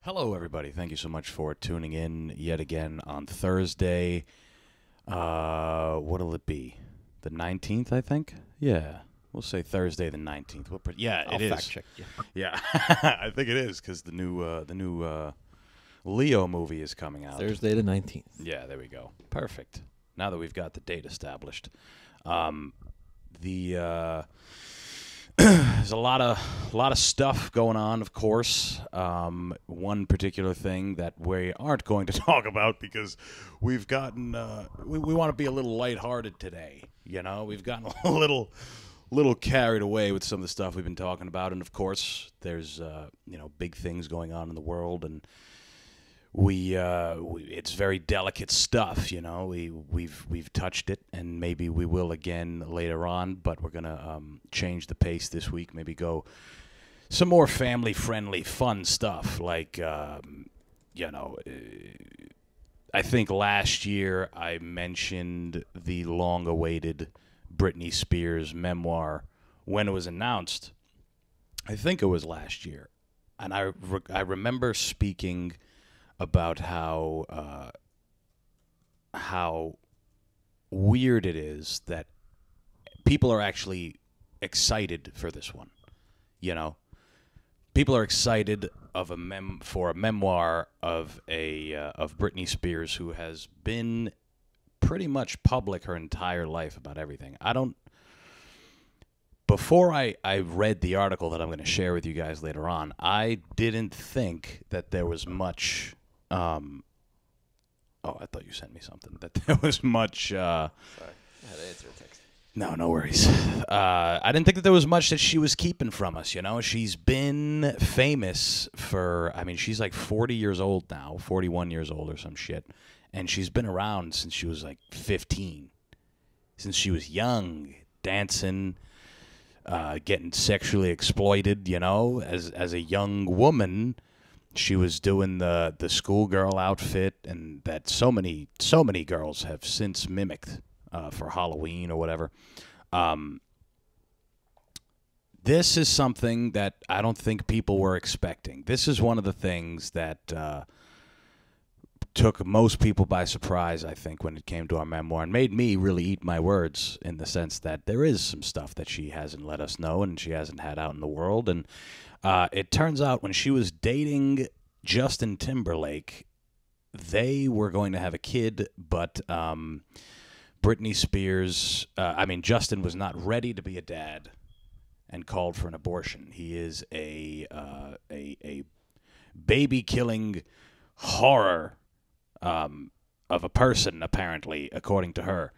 Hello, everybody. Thank you so much for tuning in yet again on Thursday. What'll it be? The 19th, I think? Yeah. We'll say Thursday the 19th. I'll fact check you. Yeah, I think it is because the new Leo movie is coming out. Thursday the 19th. Yeah, there we go. Perfect. Now that we've got the date established. There's a lot of stuff going on, of course. One particular thing that we aren't going to talk about because we've gotten we want to be a little lighthearted today. You know, we've gotten a little carried away with some of the stuff we've been talking about, and of course, there's big things going on in the world, and it's very delicate stuff, you know. We've touched it, and maybe we will again later on. But we're gonna change the pace this week. Maybe go some more family-friendly, fun stuff. Like I think last year I mentioned the long-awaited Britney Spears memoir when it was announced. I think it was last year, and I remember speaking about how weird it is that people are actually excited for this one. You know, people are excited for a memoir of of Britney Spears, who has been pretty much public her entire life about everything. Before I read the article that I'm going to share with you guys later on, I didn't think that there was much. I thought you sent me something. That there was much. Sorry, I had to answer a text. No worries. I didn't think that there was much that she was keeping from us. You know, she's been famous for. I mean, she's like 40 years old now, 41 years old or some shit, and she's been around since she was like 15, since she was young, dancing. Getting sexually exploited, you know, as a young woman. She was doing the schoolgirl outfit, and that so many girls have since mimicked for Halloween or whatever. This is something that I don't think people were expecting. This is one of the things that took most people by surprise, I think, when it came to our memoir, and made me really eat my words in the sense that there is some stuff that she hasn't let us know and she hasn't had out in the world. And it turns out when she was dating Justin Timberlake, they were going to have a kid, but Britney Spears, Justin was not ready to be a dad and called for an abortion. He is a baby-killing horror of a person, apparently, according to her.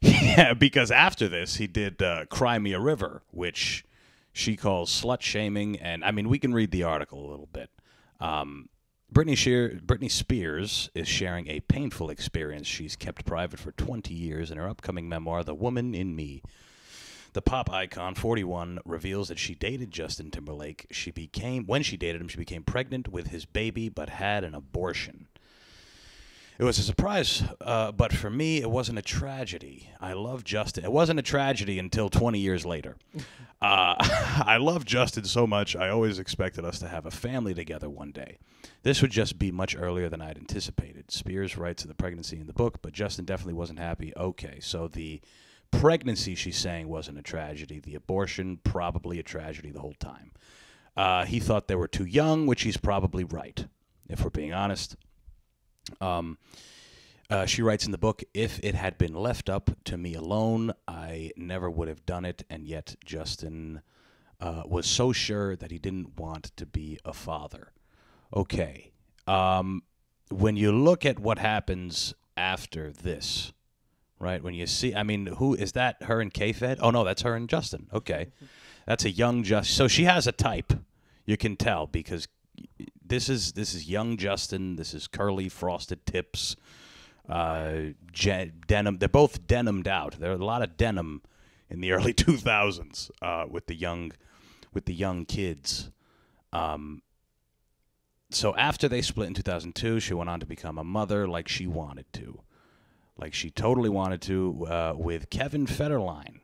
Yeah, because after this, he did Cry Me a River, which she calls slut-shaming. And, I mean, we can read the article a little bit. Britney Spears is sharing a painful experience she's kept private for 20 years in her upcoming memoir, The Woman in Me. The pop icon, 41, reveals that she dated Justin Timberlake. When she dated him, she became pregnant with his baby, but had an abortion. It was a surprise, but for me, it wasn't a tragedy. I love Justin. It wasn't a tragedy until 20 years later. I love Justin so much, I always expected us to have a family together one day. This would just be much earlier than I'd anticipated. Spears writes of the pregnancy in the book, but Justin definitely wasn't happy. Okay, so the pregnancy, she's saying, wasn't a tragedy. The abortion, probably a tragedy the whole time. He thought they were too young, which he's probably right, if we're being honest. She writes in the book, if it had been left up to me alone, I never would have done it, and yet Justin was so sure that he didn't want to be a father. Okay. When you look at what happens after this, right, when you see, I mean, who is that, her and K-Fed? Oh, no, that's her and Justin. Okay. That's a young Justin. So she has a type, you can tell, because this is young Justin. This is curly, frosted tips, denim. They're both denimed out. There are a lot of denim in the early 2000s with the young kids. So after they split in 2002, she went on to become a mother like she wanted to. Like she totally wanted to, with Kevin Federline,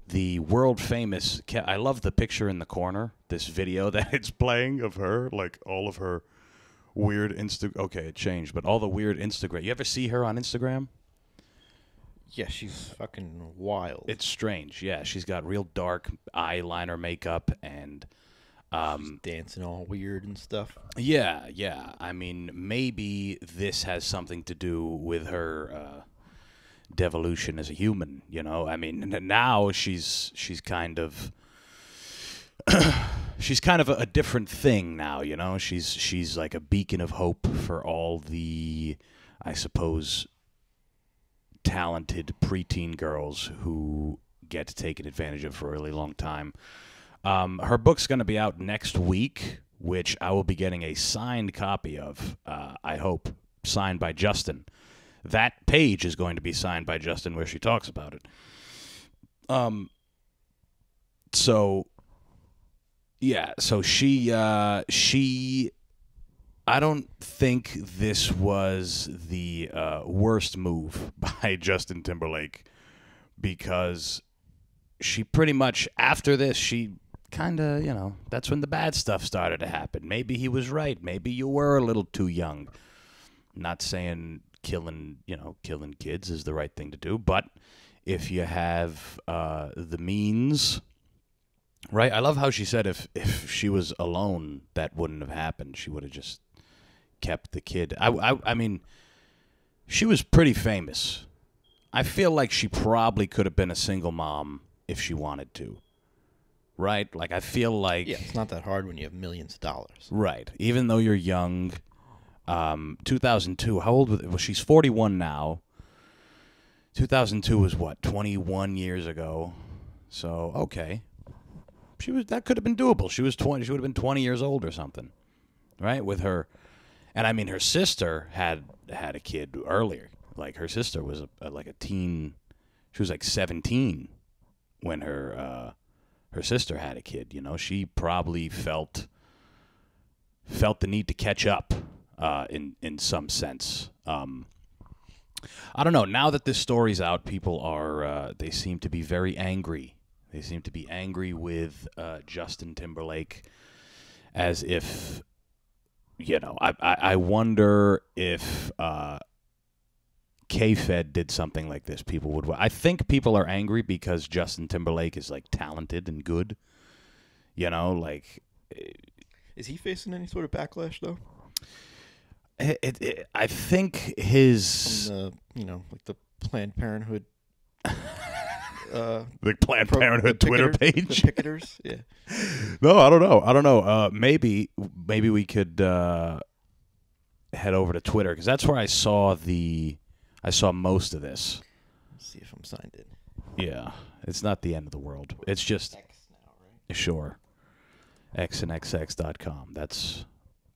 the world famous. I love the picture in the corner, this video that it's playing of her, like all of her weird Okay, it changed, but all the weird Instagram. You ever see her on Instagram? Yeah, she's fucking wild. It's strange. Yeah, she's got real dark eyeliner makeup and she's dancing all weird and stuff. Yeah. I mean, maybe this has something to do with her devolution as a human, you know? I mean, now she's kind of she's kind of a different thing now, you know? She's like a beacon of hope for all the, I suppose, talented preteen girls who get taken advantage of for a really long time. Her book's going to be out next week, which I will be getting a signed copy of, I hope, signed by Justin. That page is going to be signed by Justin where she talks about it. So she I don't think this was the worst move by Justin Timberlake, because she pretty much, after this, she kind of, you know, that's when the bad stuff started to happen. Maybe he was right. Maybe you were a little too young. Not saying killing kids is the right thing to do, but if you have the means, right? I love how she said if she was alone, that wouldn't have happened. She would have just kept the kid. I mean, she was pretty famous. I feel like she probably could have been a single mom if she wanted to. Right? Like, I feel like... Yeah, it's not that hard when you have millions of dollars. Right. Even though you're young. 2002, how old was... Well, she's 41 now. 2002 was what? 21 years ago. So, okay. That could have been doable. She was 20. She would have been 20 years old or something. Right? With her... And, I mean, her sister had a kid earlier. Like, her sister was like a teen. She was like 17 when her sister had a kid. You know, she probably felt the need to catch up in some sense. I don't know. Now that this story's out, people are they seem to be very angry. They seem to be angry with Justin Timberlake, as if, you know, I wonder if K-Fed did something like this, people would... I think people are angry because Justin Timberlake is, like, talented and good. You know, like... Is he facing any sort of backlash, though? I think his... like the Planned Parenthood... the Planned Parenthood Twitter page? The picketers, yeah. No, I don't know. Maybe we could head over to Twitter, because that's where I saw most of this. Let's see if I'm signed in. Yeah, it's not the end of the world. It's just... X now, right? Sure. xnxx.com. That's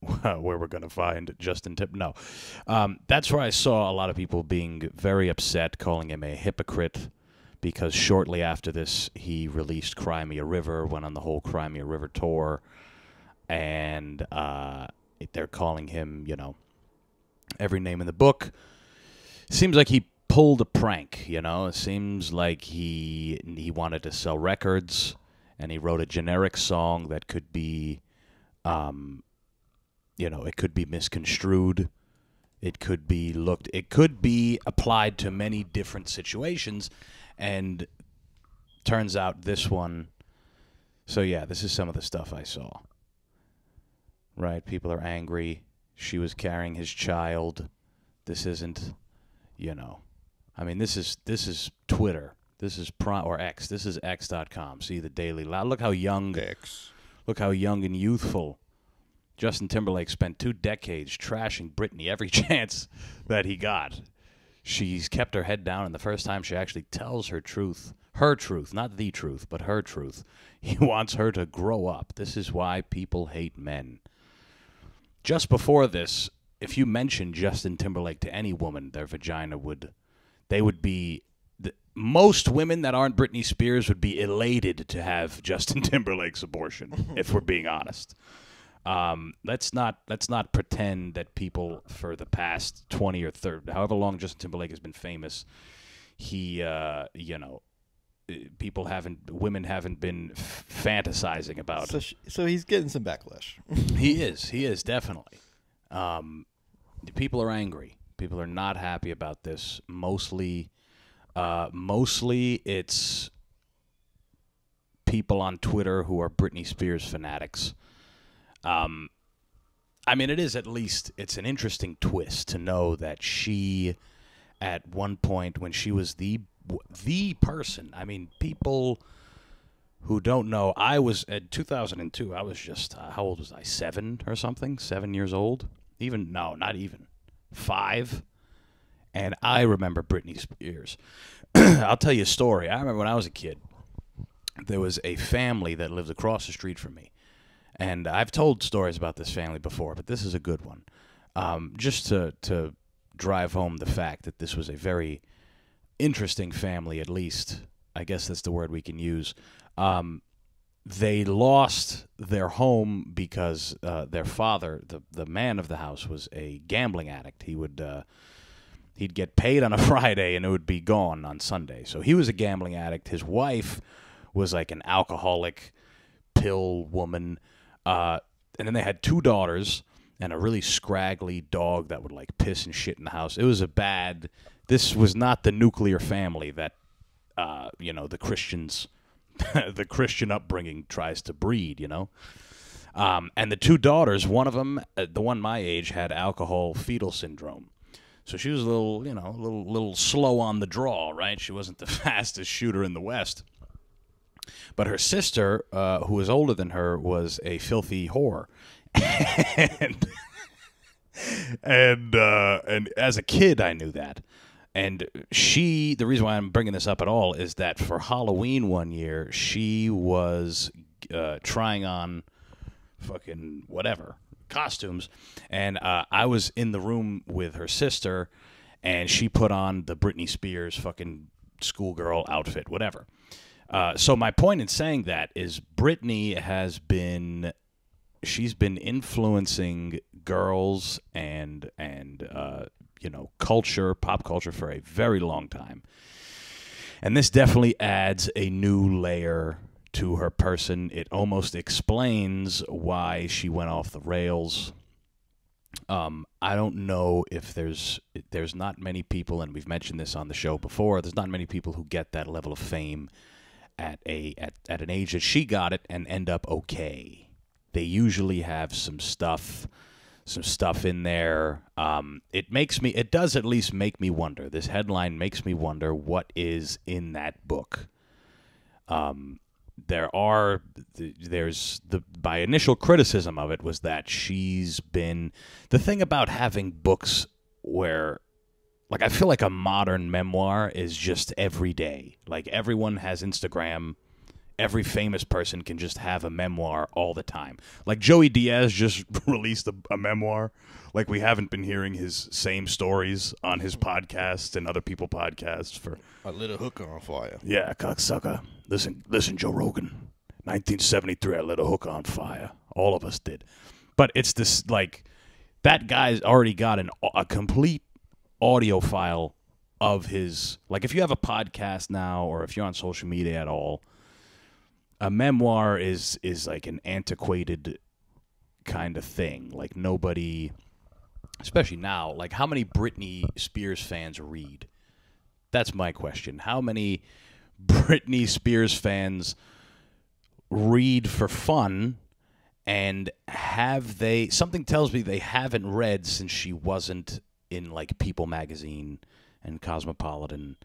where we're going to find Justin Tip. No. That's where I saw a lot of people being very upset, calling him a hypocrite, because shortly after this, he released Crimea River, went on the whole Crimea River tour, and they're calling him, you know, every name in the book. Seems like he pulled a prank, you know. It seems like he wanted to sell records, and he wrote a generic song that could be, it could be misconstrued. It could be applied to many different situations, and turns out this one... So, yeah, this is some of the stuff I saw. Right? People are angry. She was carrying his child. This isn't... You know, I mean, this is Twitter. This is or X. This is X.com. See the Daily Loud. Look how young. X. Look how young and youthful. Justin Timberlake spent 2 decades trashing Britney every chance that he got. She's kept her head down, and the first time she actually tells her truth, not the truth, but her truth, he wants her to grow up. This is why people hate men. Just before this, if you mention Justin Timberlake to any woman, their vagina would be... Most women that aren't Britney Spears would be elated to have Justin Timberlake's abortion, if we're being honest. Let's not pretend that people for the past 20 or 30, however long Justin Timberlake has been famous, women haven't been fantasizing about. So he's getting some backlash. He is definitely. People are angry. People are not happy about this. Mostly it's people on Twitter who are Britney Spears fanatics. I mean, it is at least, it's an interesting twist to know that she, at one point when she was the person, I mean, people who don't know, I was, in 2002, I was just, how old was I, 7 or something? 7 years old? Even, no, not even. 5. And I remember Britney Spears. I'll tell you a story. I remember when I was a kid, there was a family that lived across the street from me. And I've told stories about this family before, but this is a good one. Just to drive home the fact that this was a very interesting family, at least. I guess that's the word we can use. They lost their home because their father, the man of the house, was a gambling addict. He'd get paid on a Friday and it would be gone on Sunday. So he was a gambling addict. His wife was like an alcoholic pill woman. And then they had 2 daughters and a really scraggly dog that would like piss and shit in the house. It was this was not the nuclear family that, the Christians, the Christian upbringing tries to breed, And the 2 daughters, one of them, the one my age, had alcohol fetal syndrome. So she was a little slow on the draw, right? She wasn't the fastest shooter in the West. But her sister, who was older than her, was a filthy whore. and as a kid, I knew that. And the reason why I'm bringing this up at all is that for Halloween one year, she was trying on fucking whatever costumes, and I was in the room with her sister, and she put on the Britney Spears fucking schoolgirl outfit, whatever. So my point in saying that is Britney she's been influencing girls and culture, pop culture for a very long time. And this definitely adds a new layer to her person. It almost explains why she went off the rails. I don't know if there's not many people, and we've mentioned this on the show before, there's not many people who get that level of fame at an age that she got it and end up okay. They usually have some stuff in there. It does at least make me wonder. This headline makes me wonder what is in that book. By initial criticism of it was that the thing about having books where, like, I feel like a modern memoir is just every day. Like, everyone has Instagram. Every famous person can just have a memoir all the time. Like, Joey Diaz just released a memoir. Like, we haven't been hearing his same stories on his podcast and other people's podcasts for... I lit a hooker on fire. Yeah, cocksucker. Listen, Joe Rogan. 1973, I lit a hooker on fire. All of us did. But it's this, like, that guy's already got a complete audio file of his... Like, if you have a podcast now, or if you're on social media at all... A memoir is like an antiquated kind of thing. Like, nobody, especially now, like, how many Britney Spears fans read? That's my question. How many Britney Spears fans read for fun, and something tells me they haven't read since she wasn't in, like, People magazine and Cosmopolitan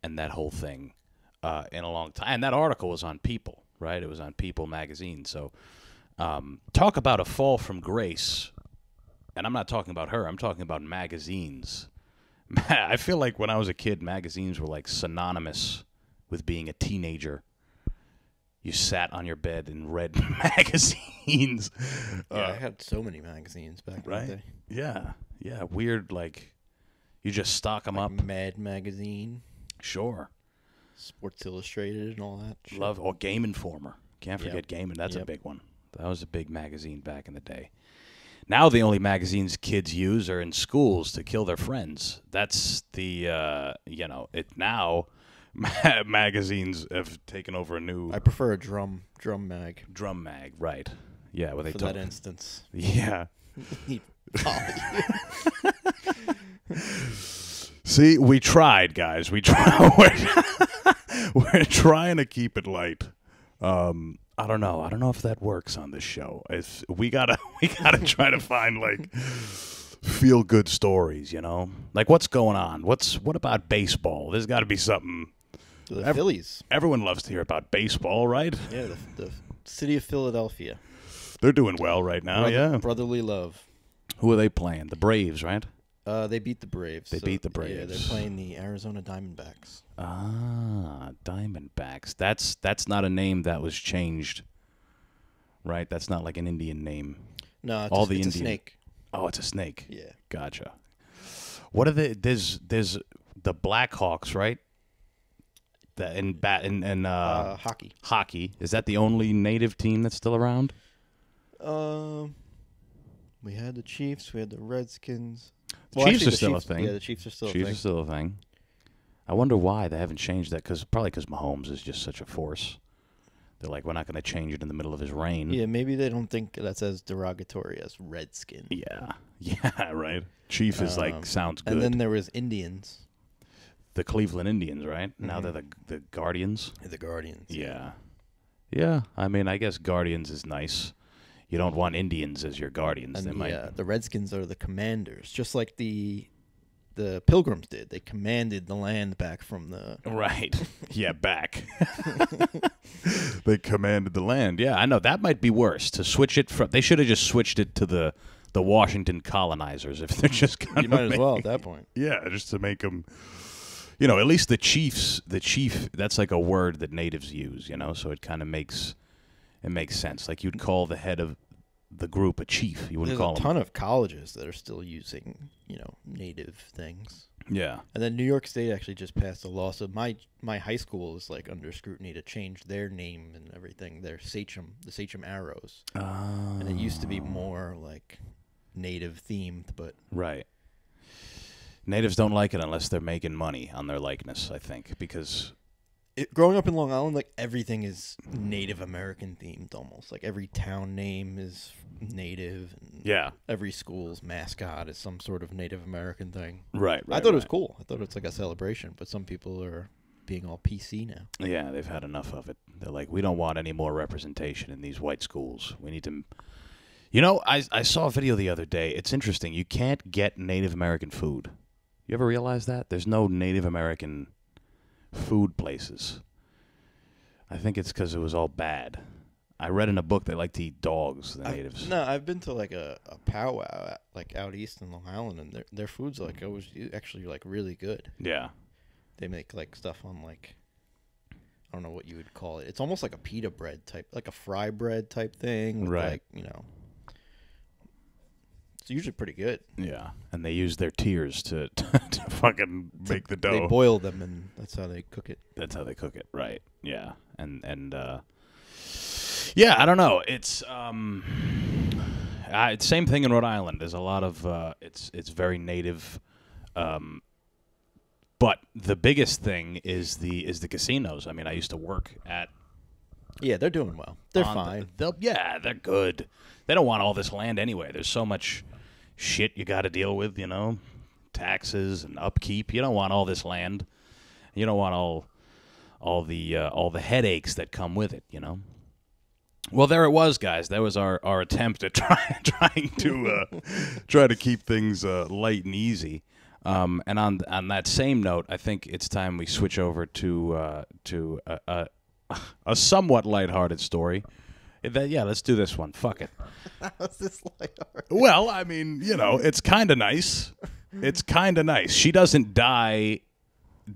and that whole thing in a long time. And that article was on People. Right, it was on People magazine. So, talk about a fall from grace. And I'm not talking about her. I'm talking about magazines. I feel like when I was a kid, magazines were like synonymous with being a teenager. You sat on your bed and read magazines. Yeah, I had so many magazines back in the day. Yeah, weird. Like, you just stock them up. Mad Magazine. Sure. Sports Illustrated and all that shit. Or Game Informer. Can't forget Game, that's a big one. That was a big magazine back in the day. Now the only magazines kids use are in schools to kill their friends. That's the, now magazines have taken over a new... I prefer a drum mag. Drum mag, right. Yeah. For that instance. Yeah. See, we tried, guys. We tried. We're trying to keep it light. I don't know. I don't know if that works on this show. We gotta try to find like feel good stories. You know, like what's going on? What about baseball? There's got to be something. The Phillies. Everyone loves to hear about baseball, right? Yeah, the city of Philadelphia. They're doing well right now. Yeah, brotherly love. Who are they playing? The Braves, right? They beat the Braves. They beat the Braves. Yeah, they're playing the Arizona Diamondbacks. Ah, Diamondbacks. That's not a name that was changed, right? That's not like an Indian name. No, it's a snake. Oh, it's a snake. Yeah. Gotcha. What are the there's the Blackhawks, right? Hockey. Hockey. Is that the only native team that's still around? We had the Chiefs. We had the Redskins. Chiefs are still a thing. Yeah, the Chiefs are still a thing. Chiefs are still a thing. I wonder why they haven't changed that. Probably because Mahomes is just such a force. They're like, we're not going to change it in the middle of his reign. Yeah, maybe they don't think that's as derogatory as Redskin. Yeah, right. Chief is like sounds good. And then there was Indians. The Cleveland Indians, right? Mm-hmm. Now they're the Guardians. The Guardians. Yeah. I mean, I guess Guardians is nice. You don't want Indians as your guardians. And the Redskins are the commanders, just like the Pilgrims did. They commanded the land back from the... Right. Yeah, back. They commanded the land. Yeah, I know. That might be worse. To switch it from... They should have just switched it to the Washington colonizers if they're just going to... You might as well at that point. Yeah, just to make them... You know, at least the chief, that's like a word that natives use, you know, so it kind of makes sense. Like you'd call the head of the group a chief. You wouldn't call him. There's a ton of colleges that are still using, native things. Yeah. And then New York State actually just passed a law. So my high school is like under scrutiny to change their name and everything. They're the Sachem Arrows. Oh. And it used to be more like native themed, but... Right. Natives don't like it unless they're making money on their likeness, I think, because... growing up in Long Island, like, everything is Native American themed almost. Like, every town name is Native. And every school's mascot is some sort of Native American thing. Right. I thought it was cool. I thought it was like a celebration, but some people are being all PC now. Yeah, they've had enough of it. They're like, we don't want any more representation in these white schools. We need to... You know, I saw a video the other day. It's interesting. You can't get Native American food. You ever realize that? There's no Native American food places. I think it's because it was all bad. I read in a book they like to eat dogs, the natives. No, I've been to like a powwow like out east in Long Island, and their food's like actually like really good. Yeah. They make like stuff on like, I don't know what you would call it. It's almost like a pita bread type, like a fry bread type thing. With right. Like, it's usually pretty good. Yeah, and they use their tears to fucking make the dough. They boil them, and that's how they cook it. That's how they cook it, right? Yeah, and yeah, I don't know. It's same thing in Rhode Island. There's a lot of it's very native, but the biggest thing is the casinos. I mean, I used to work at. Yeah, they're doing well. They're fine. They're good. They don't want all this land anyway. There's so much shit you got to deal with, taxes and upkeep. You don't want all this land. You don't want all the headaches that come with it, Well, there it was, guys. That was our attempt at trying to keep things light and easy. And on that same note, I think it's time we switch over to a somewhat lighthearted story. Let's do this one. Fuck it. How's this lighthearted? Well, I mean, it's kind of nice. It's kind of nice. She doesn't die.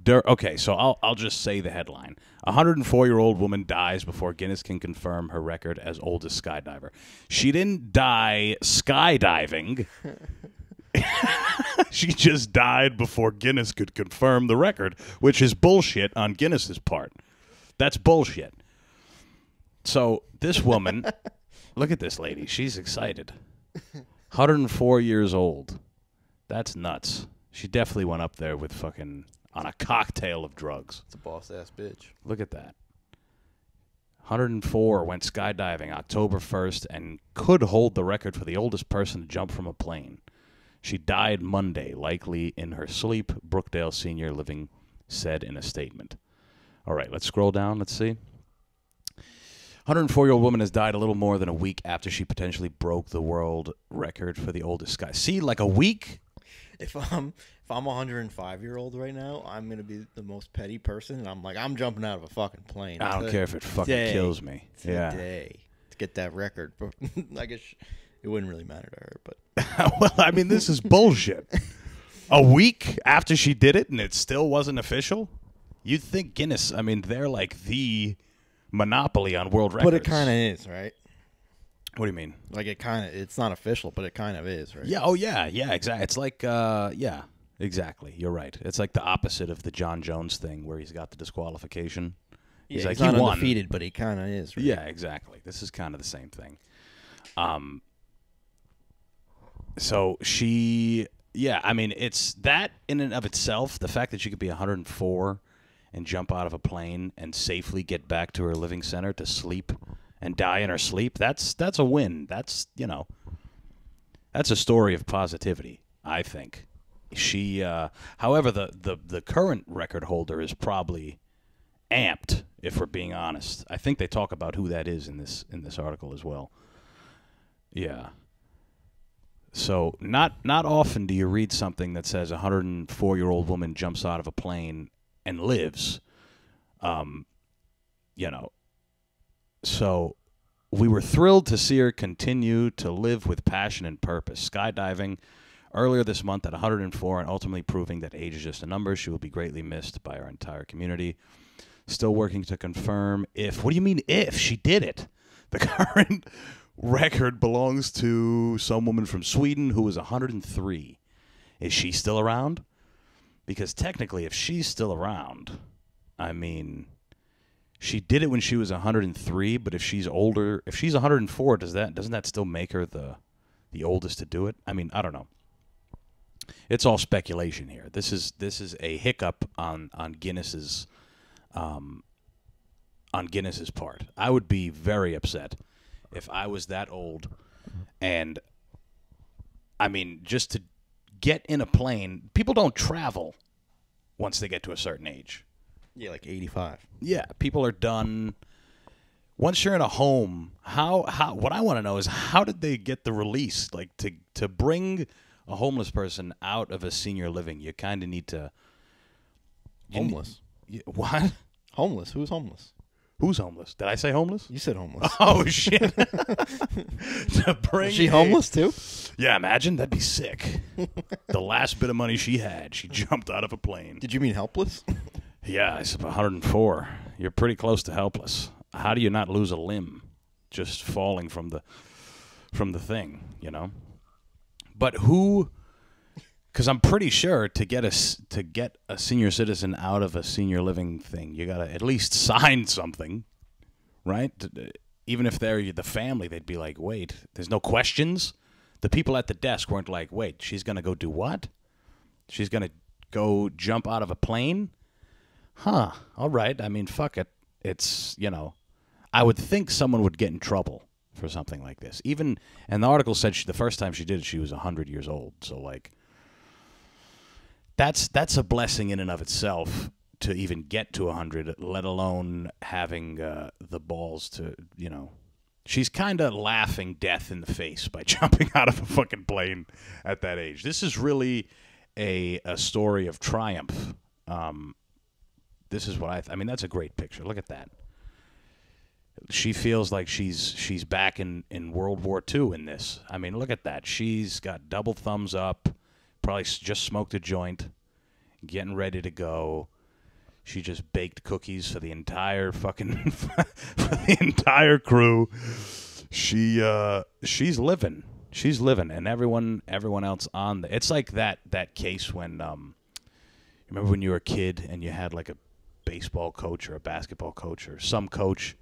Okay, so I'll just say the headline. A 104-year-old woman dies before Guinness can confirm her record as oldest skydiver. She didn't die skydiving. She just died before Guinness could confirm the record, which is bullshit on Guinness's part. That's bullshit. So this woman, look at this lady. She's excited. 104 years old. That's nuts. She definitely went up there with fucking on a cocktail of drugs. It's a boss-ass bitch. Look at that. 104 went skydiving October 1st and could hold the record for the oldest person to jump from a plane. She died Monday, likely in her sleep, Brookdale Senior Living said in a statement. All right, let's scroll down. Let's see. 104-year-old woman has died a little more than a week after she potentially broke the world record for the oldest guy. See, like a week? If I'm a 105-year-old right now, I'm gonna be the most petty person, and I'm like, I'm jumping out of a fucking plane. I don't care if it fucking kills me. Today to get that record. But I guess it wouldn't really matter to her. But well, I mean, this is bullshit. A week after she did it, and it still wasn't official. You'd think Guinness. I mean, they're like the monopoly on world records. But it kind of is, right? What do you mean? Like it's not official, but it kind of is, right? Yeah. Oh, yeah. Yeah. Exactly. It's like, yeah, exactly. You're right. It's like the opposite of the John Jones thing, where he's got the disqualification. He's like, he's not undefeated, but he kind of is. Right? Yeah. Exactly. This is kind of the same thing. So she, yeah. I mean, it's that in and of itself. The fact that she could be 104 and jump out of a plane and safely get back to her living center to sleep and die in her sleep, that's a win. That's, you know, that's a story of positivity, I think. She, however, the current record holder is probably amped, if we're being honest. I think they talk about who that is in this article as well. Yeah. So not often do you read something that says a 104-year-old woman jumps out of a plane and lives. You know. So we were thrilled to see her continue to live with passion and purpose. Skydiving earlier this month at 104 and ultimately proving that age is just a number. She will be greatly missed by our entire community. Still working to confirm if. What do you mean if? She did it. The current record belongs to some woman from Sweden who is 103. Is she still around? Because technically, if she's still around, I mean, she did it when she was 103. But if she's older, if she's 104, doesn't that still make her the oldest to do it? I mean, I don't know. It's all speculation here. This is a hiccup on Guinness's part. I would be very upset if I was that old, and I mean, just to get in a plane, people don't travel once they get to a certain age. Yeah, like 85. Yeah, people are done. Once you're in a home, how what I want to know is how did they get the release? Like to bring a homeless person out of a senior living, you kind of need to. Homeless. What? Homeless. Who's homeless? Who's homeless? Did I say homeless? You said homeless. Oh, shit. To bring Was she homeless, too? Yeah, imagine. That'd be sick. The last bit of money she had, she jumped out of a plane. Did you mean helpless? Yeah, it's 104. You're pretty close to helpless. How do you not lose a limb just falling from the thing, you know? But who... Because I'm pretty sure to get a senior citizen out of a senior living thing, you got to at least sign something, right? Even if they're the family, they'd be like, wait, there's no questions? The people at the desk weren't like, wait, she's going to go do what? She's going to go jump out of a plane? Huh, all right. I mean, fuck it. It's, you know, I would think someone would get in trouble for something like this. Even, and the article said the first time she did it, she was 100 years old. So, like, that's a blessing in and of itself to even get to 100, let alone having the balls to, you know. She's kind of laughing death in the face by jumping out of a fucking plane at that age. This is really a story of triumph. This is what I mean, that's a great picture. Look at that. She feels like she's back in World War II in this. I mean, look at that. She's got double thumbs up. Probably just smoked a joint, getting ready to go. She just baked cookies for the entire fucking for the entire crew. She's living. She's living, and everyone else on the. It's like that case when remember when you were a kid and you had like a baseball coach or a basketball coach or some coach.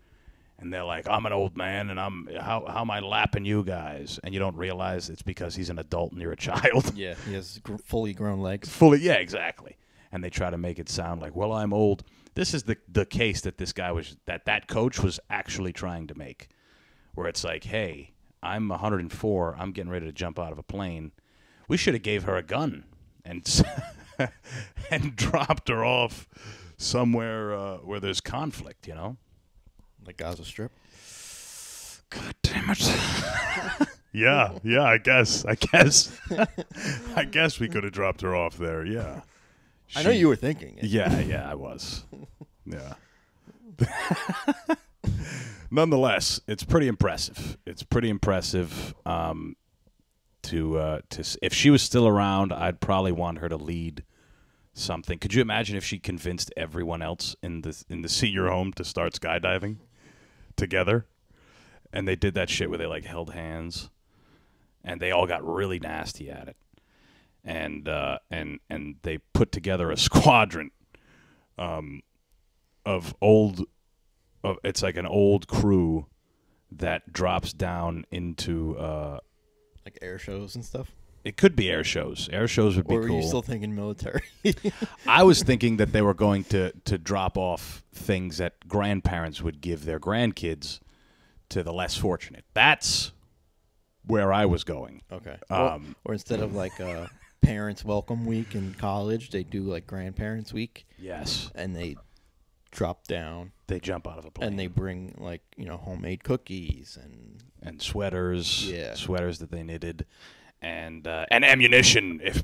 And they're like, I'm an old man, and how am I lapping you guys? And you don't realize it's because he's an adult and you're a child. Yeah, he has fully grown legs. Yeah, exactly. And they try to make it sound like, well, I'm old. This is the case that this guy that coach was actually trying to make, where it's like, hey, I'm 104. I'm getting ready to jump out of a plane. We should have gave her a gun and and dropped her off somewhere where there's conflict, you know? Like Gaza Strip? God damn it. Yeah, I guess. I guess we could have dropped her off there, yeah. I know you were thinking it. Yeah, I was. Yeah. Nonetheless, it's pretty impressive. It's pretty impressive. To if she was still around, I'd probably want her to lead something. Could you imagine if she convinced everyone else in the senior home to start skydiving together? And they did that shit where they like held hands, and they all got really nasty at it. And they put together a squadron of old. It's like an old crew that drops down into like air shows and stuff. It could be air shows. Air shows would be cool. Or were you still thinking military? I was thinking that they were going to drop off things that grandparents would give their grandkids to the less fortunate. That's where I was going. Okay. Or instead of like Parents Welcome Week in college, they do like Grandparents Week. Yes. And they drop down. They jump out of a plane. And they bring like, homemade cookies and sweaters. Yeah. Sweaters that they knitted. And ammunition if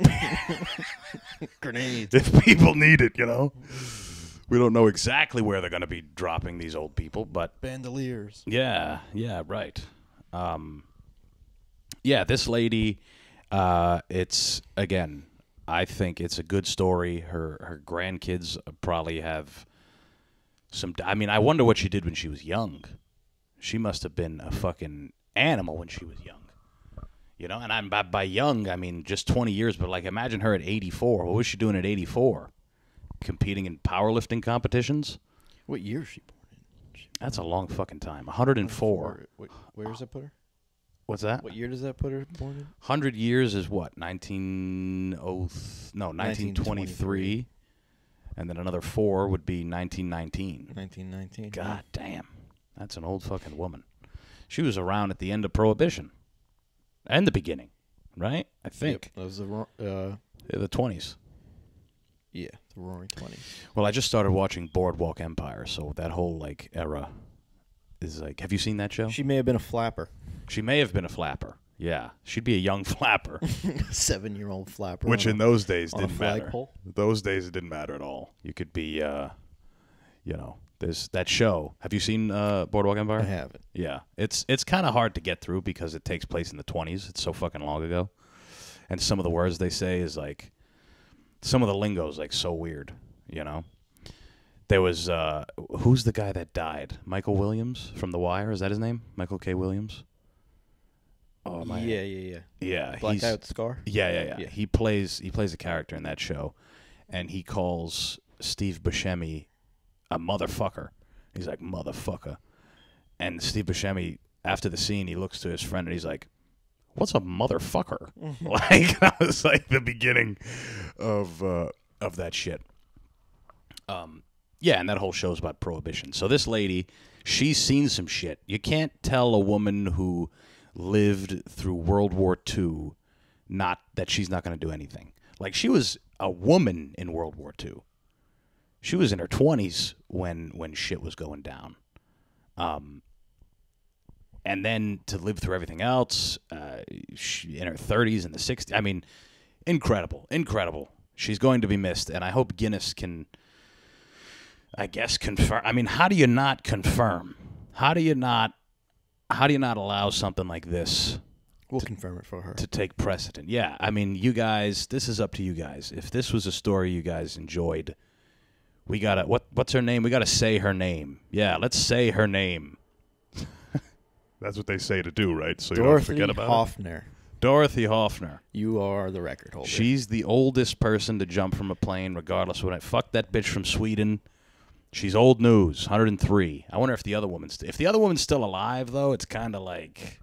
grenades if people need it, We don't know exactly where they're going to be dropping these old people, but bandoliers. Yeah, right. Yeah, this lady, it's again, I think it's a good story. Her grandkids probably have some. I mean, I wonder what she did when she was young. She must have been a fucking animal when she was young. And I'm by young, I mean just 20 years, but like imagine her at 84. What was she doing at 84? Competing in powerlifting competitions? What year is she born in? That's a long fucking time. 104. Where does that put her? What's that? What year does that put her born in? 100 years is what? 1923. And then another 4 would be 1919. 1919. God damn. That's an old fucking woman. She was around at the end of Prohibition. And the beginning, right? I think. Yep, that was the 20s. Yeah, the Roaring 20s. Well, I just started watching Boardwalk Empire, so that whole like era is like. Have you seen that show? She may have been a flapper. She may have been a flapper. Yeah, she'd be a young flapper. 7-year-old flapper. Which in those days didn't matter. Flagpole? Those days it didn't matter at all. You could be, there's that show. Have you seen Boardwalk Empire? I haven't. Yeah, it's kind of hard to get through because it takes place in the 20s. It's so fucking long ago, and some of the words they say is like, some of the lingo is like so weird. There was who's the guy that died? Michael Williams from The Wire. Is that his name? Michael K. Williams. Oh my. Yeah. Yeah, Black guy with the scar. Yeah. He plays a character in that show, and he calls Steve Buscemi a motherfucker. He's like, motherfucker. And Steve Buscemi, after the scene, he looks to his friend and he's like, what's a motherfucker? Like, that was like the beginning of that shit. Yeah, and that whole show's about Prohibition. So this lady, she's seen some shit. You can't tell a woman who lived through World War II that she's not going to do anything. Like, she was a woman in World War II. She was in her 20s when shit was going down. And then to live through everything else, in her 30s and the 60s. I mean, incredible. She's going to be missed, and I hope Guinness can, I guess, confirm. I mean, how do you not confirm? How do you not allow something like this? We'll confirm it for her. To take precedent. Yeah, I mean, you guys, this is up to you guys. If this was a story you guys enjoyed, we gotta, what's her name? We gotta say her name. Yeah, let's say her name. That's what they say to do, right? So Dorothy you don't forget about Hoffner. it. Dorothy Hoffner. You are the record holder. She's the oldest person to jump from a plane, regardless of what. Fuck that bitch from Sweden. She's old news. 103. I wonder if the other woman's still alive, though. It's kind of like,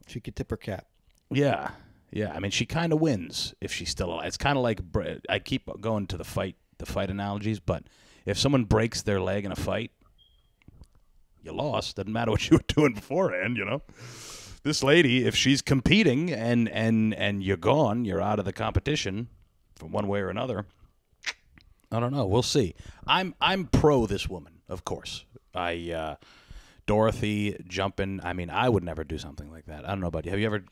she could tip her cap. Yeah. I mean, she kind of wins if she's still alive. It's kind of like, I keep going to the fight analogies, but if someone breaks their leg in a fight, you lost. Doesn't matter what you were doing beforehand, this lady, if she's competing and you're gone, you're out of the competition from one way or another. I don't know. We'll see. I'm pro this woman, of course. Dorothy jumping. I mean, I would never do something like that. I don't know about you. Have you ever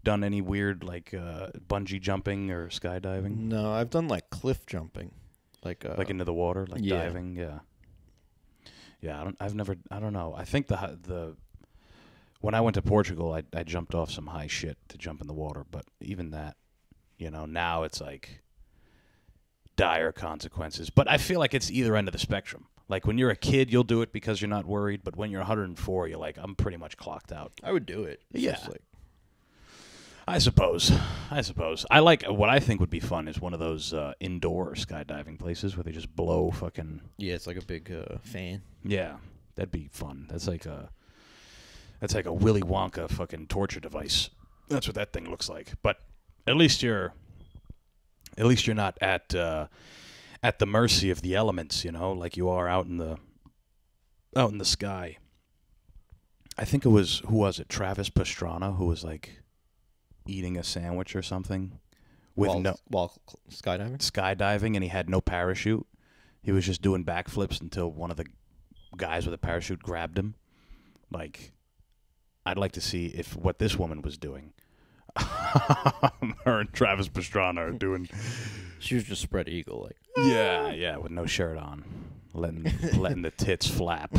done any weird like bungee jumping or skydiving? No, I've done like cliff jumping, like into the water, like diving. Yeah. Yeah, I don't know. I think the when I went to Portugal, I jumped off some high shit to jump in the water, but even that, now it's like dire consequences. But I feel like it's either end of the spectrum. Like when you're a kid, you'll do it because you're not worried, but when you're 104, you're like, I'm pretty much clocked out. I would do it. It's just like... I suppose. I like what I think would be fun is one of those indoor skydiving places where they just blow fucking... Yeah, it's like a big fan. Yeah, that'd be fun. That's like a Willy Wonka fucking torture device. That's what that thing looks like. But at least you're not at the mercy of the elements, like you are out in the sky. I think it was, who was it? Travis Pastrana, who was like eating a sandwich or something while skydiving, and he had no parachute. He was just doing backflips until one of the guys with a parachute grabbed him. Like, I'd like to see if what this woman was doing. Her and Travis Pastrana are doing. She was just spread eagle, like. Yeah, with no shirt on, letting the tits flap.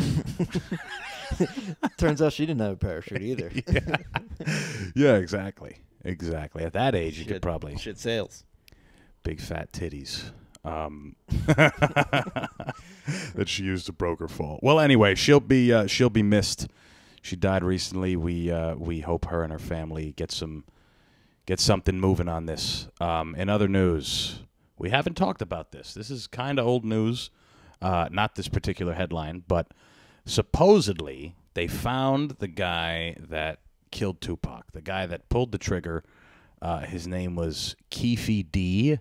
Turns out she didn't have a parachute either. Yeah, exactly. At that age, you could probably shit sales. Big fat titties. That she used to broker fall. Well, anyway, she'll be missed. She died recently. We hope her and her family get something moving on this. In other news, we haven't talked about this. This is kind of old news. Not this particular headline, but supposedly they found the guy that killed Tupac, the guy that pulled the trigger. His name was Keefe D.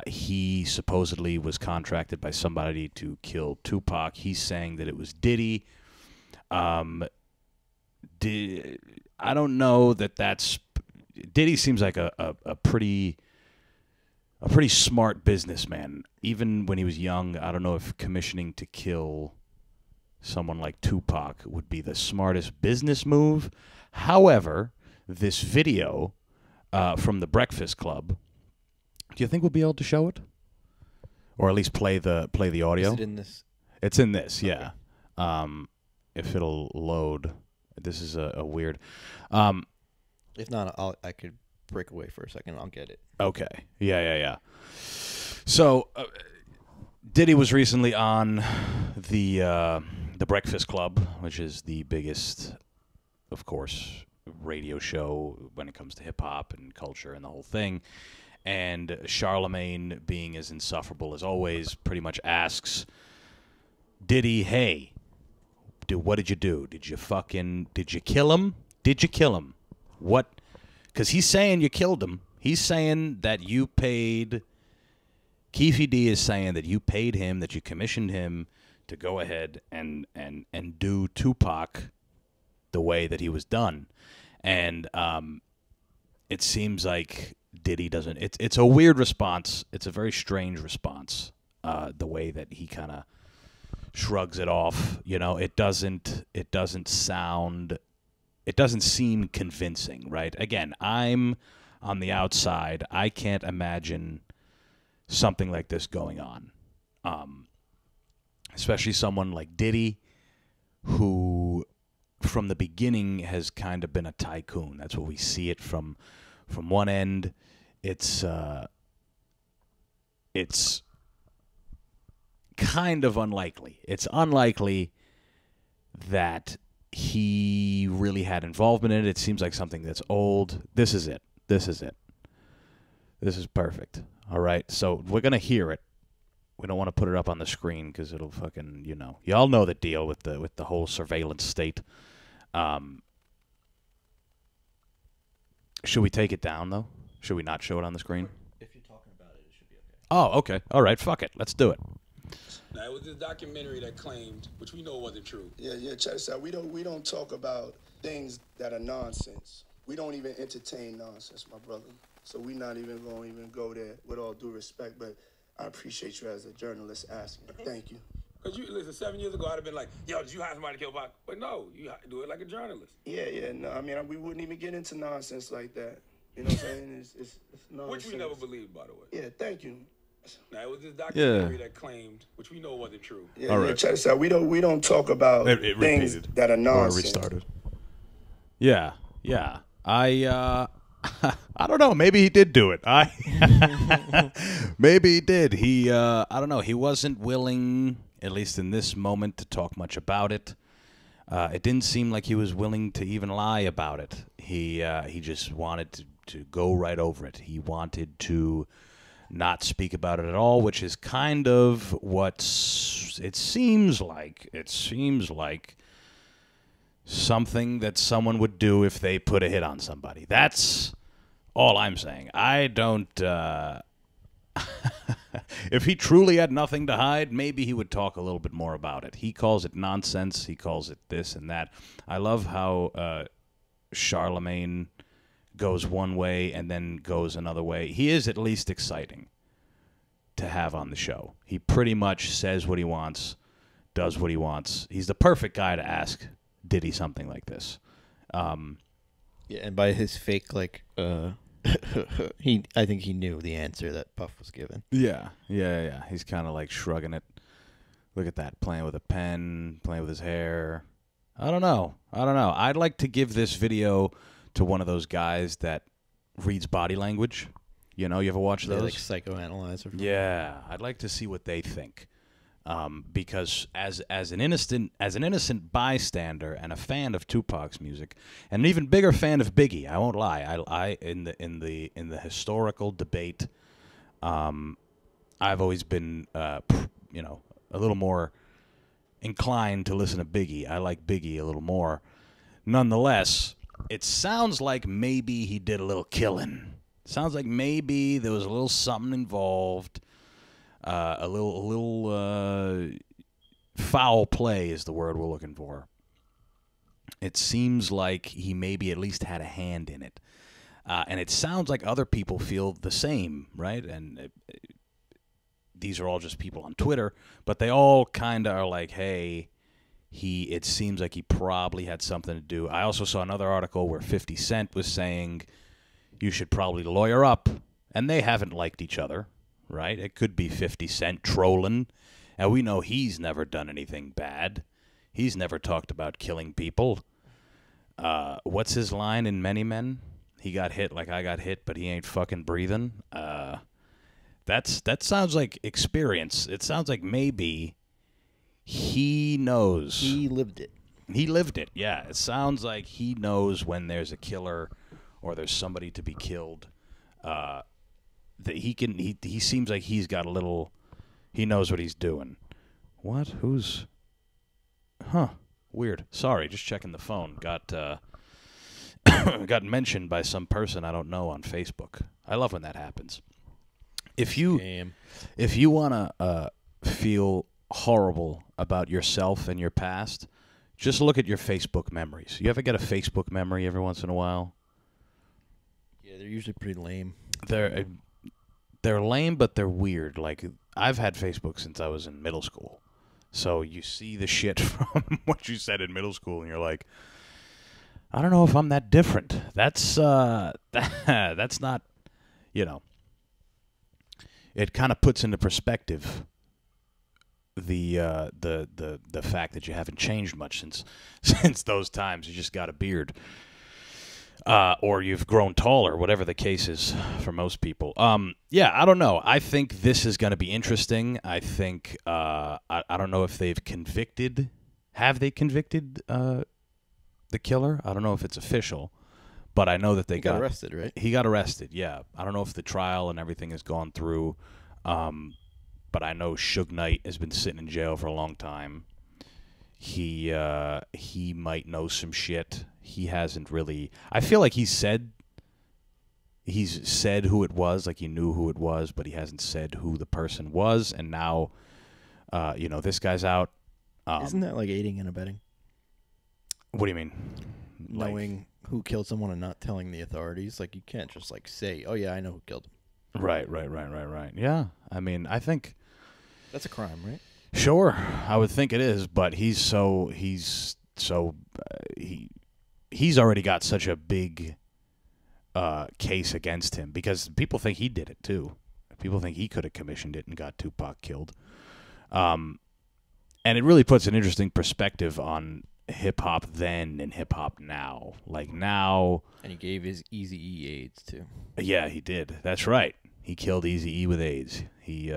He supposedly was contracted by somebody to kill Tupac. He's saying that it was Diddy. I don't know that's... Diddy seems like a pretty smart businessman. Even when he was young, I don't know if commissioning to kill someone like Tupac would be the smartest business move. However, this video from the Breakfast Club, do you think we'll be able to show it? Or at least play the audio? Is it in this? It's in this, yeah. If it'll load. This is a weird... if not, I could break away for a second. I'll get it. Okay. Yeah. So, Diddy was recently on the Breakfast Club, which is the biggest, of course, radio show when it comes to hip-hop and culture and the whole thing. And Charlemagne, being as insufferable as always, pretty much asks Diddy, hey, dude, what did you do? Did you kill him? Did you kill him? What? Because he's saying you killed him. He's saying that you paid... Keefe D is saying that you paid him, that you commissioned him to go ahead and do Tupac the way that he was done. And it seems like Diddy doesn't... It's a weird response. It's a very strange response, the way that he kind of shrugs it off. It doesn't sound... It doesn't seem convincing, right? Again, I'm on the outside. I can't imagine something like this going on. Especially someone like Diddy, who from the beginning has kind of been a tycoon. That's what we see it from one end. It's kind of unlikely. It's unlikely that he really had involvement in it. It seems like something that's old. This is it. This is perfect. All right, so we're going to hear it. We don't want to put it up on the screen because it'll fucking, Y'all know the deal with the whole surveillance state. Should we take it down, though? Should we not show it on the screen? If you're talking about it, it should be okay. Oh, okay. All right, fuck it. Let's do it. Now, it was this documentary that claimed, which we know wasn't true. Yeah, check this out. We don't talk about things that are nonsense. We don't even entertain nonsense, my brother. So we're not even going to go there with all due respect, but I appreciate you as a journalist asking. Thank you. Because you, listen, 7 years ago, I'd have been like, yo, did you hire somebody to kill Pac? But no, you do it like a journalist. Yeah, no, I mean, we wouldn't even get into nonsense like that. You know what I'm saying? It's nonsense. Which we never believed, by the way. Yeah, thank you. Now, it was this documentary that claimed, which we know wasn't true. Yeah, all right. Check this out. We don't talk about things that are nonsense. Restarted. Yeah. I don't know. Maybe he did do it. Maybe he did. I don't know. He wasn't willing, at least in this moment, to talk much about it. It didn't seem like he was willing to even lie about it. He just wanted to go right over it. He wanted to not speak about it at all, which is kind of what it seems like. It seems like something that someone would do if they put a hit on somebody. That's all I'm saying. I don't... if he truly had nothing to hide, maybe he would talk a little bit more about it. He calls it nonsense. He calls it this and that. I love how Charlemagne goes one way and then goes another way. He is at least exciting to have on the show. He pretty much says what he wants, does what he wants. He's the perfect guy to ask Diddy something like this. Yeah, and by his fake, like, I think he knew the answer that Puff was given. Yeah. He's kind of like shrugging it. Look at that, playing with a pen, playing with his hair. I don't know. I'd like to give this video to one of those guys that reads body language. You know, you ever watch those? Like psychoanalyzer. Yeah, I'd like to see what they think. Because as an innocent bystander and a fan of Tupac's music, and an even bigger fan of Biggie, I won't lie. I in the historical debate, I've always been a little more inclined to listen to Biggie. I like Biggie a little more. Nonetheless, it sounds like maybe he did a little killing. Sounds like maybe there was a little something involved. A little foul play is the word we're looking for. It seems like he maybe at least had a hand in it. And it sounds like other people feel the same, right? And these are all just people on Twitter, but they all kind of are like, hey, it seems like he probably had something to do. I also saw another article where 50 Cent was saying you should probably lawyer up, and they haven't liked each other. Right? It could be 50 Cent trolling. And we know he's never done anything bad. He's never talked about killing people. What's his line in Many Men? He got hit like I got hit, but he ain't fucking breathing. That sounds like experience. It sounds like maybe he knows. He lived it. He lived it, yeah. It sounds like he knows when there's a killer or there's somebody to be killed. That he seems like he's got a little, he knows what he's doing. What? Who's? Huh? Weird. Sorry, just checking the phone. Got got mentioned by some person I don't know on Facebook. I love when that happens. If you wanna feel horrible about yourself and your past, just look at your Facebook memories. You ever get a Facebook memory every once in a while? Yeah, they're usually pretty lame. They're lame, but they're weird. Like, I've had Facebook since I was in middle school. So you see the shit from what you said in middle school, and you're like, I don't know if I'm that different. That's that's not, you know. It kind of puts into perspective the fact that you haven't changed much since those times. You just got a beard. Or you've grown taller, whatever the case is for most people. Yeah, I don't know. I think this is going to be interesting. I think, I don't know if they've convicted. Have they convicted the killer? I don't know if it's official, but I know that they got arrested, right? He got arrested, yeah. I don't know if the trial and everything has gone through, but I know Suge Knight has been sitting in jail for a long time. He might know some shit. He hasn't really. I feel like he's said who it was, like he knew who it was, but he hasn't said who the person was. And now, this guy's out. Isn't that like aiding and abetting? What do you mean? knowing who killed someone and not telling the authorities. Like, you can't just, like, say, oh, yeah, I know who killed him. Right. Yeah. I mean, I think... That's a crime, right? Sure. I would think it is, but he's already got such a big case against him because people think he did it, too. People think he could have commissioned it and got Tupac killed. And it really puts an interesting perspective on hip-hop then and hip-hop now. Like, now... And he gave his Eazy-E AIDS, too. Yeah, he did. That's right. He killed Eazy-E with AIDS. He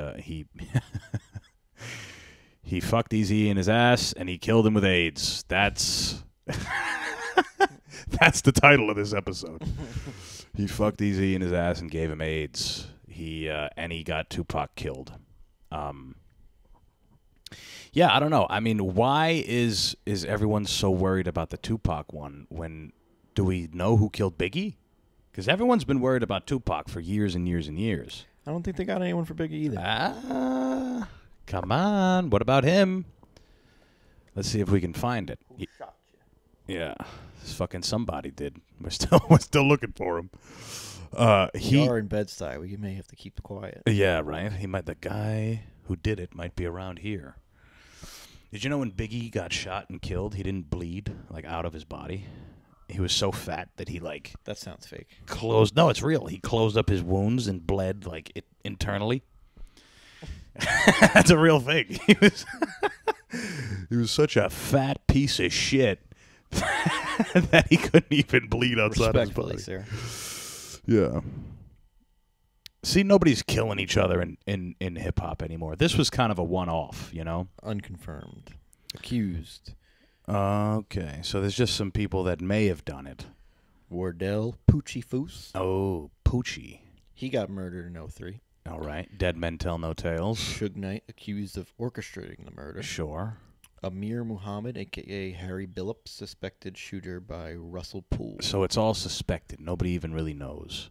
he fucked Eazy-E in his ass, and he killed him with AIDS. That's... That's the title of this episode. He fucked Eazy-E in his ass and gave him AIDS. And he got Tupac killed. Yeah, I don't know. I mean, why is everyone so worried about the Tupac one when do we know who killed Biggie? Because everyone's been worried about Tupac for years and years and years. I don't think they got anyone for Biggie either. Come on. What about him? Let's see if we can find it. Who shot you? Yeah, fucking somebody did. We're still looking for him. We are in Bed-Stuy. We may have to keep quiet. Yeah, right. The guy who did it might be around here. Did you know when Biggie got shot and killed, he didn't bleed like out of his body? He was so fat that he like that sounds fake. Closed. No, it's real. He closed up his wounds and bled like internally. That's a real thing. He was such a fat piece of shit that he couldn't even bleed outside of his body. Sir. Yeah. See, nobody's killing each other in hip-hop anymore. This was kind of a one-off, you know? Unconfirmed. Accused. Okay, so there's just some people that may have done it. Wardell Poochie Foose. Oh, Poochie. He got murdered in 2003. All right. Dead men tell no tales. Suge Knight accused of orchestrating the murder. Sure. Amir Muhammad, a.k.a. Harry Billups, suspected shooter by Russell Poole. So it's all suspected. Nobody even really knows.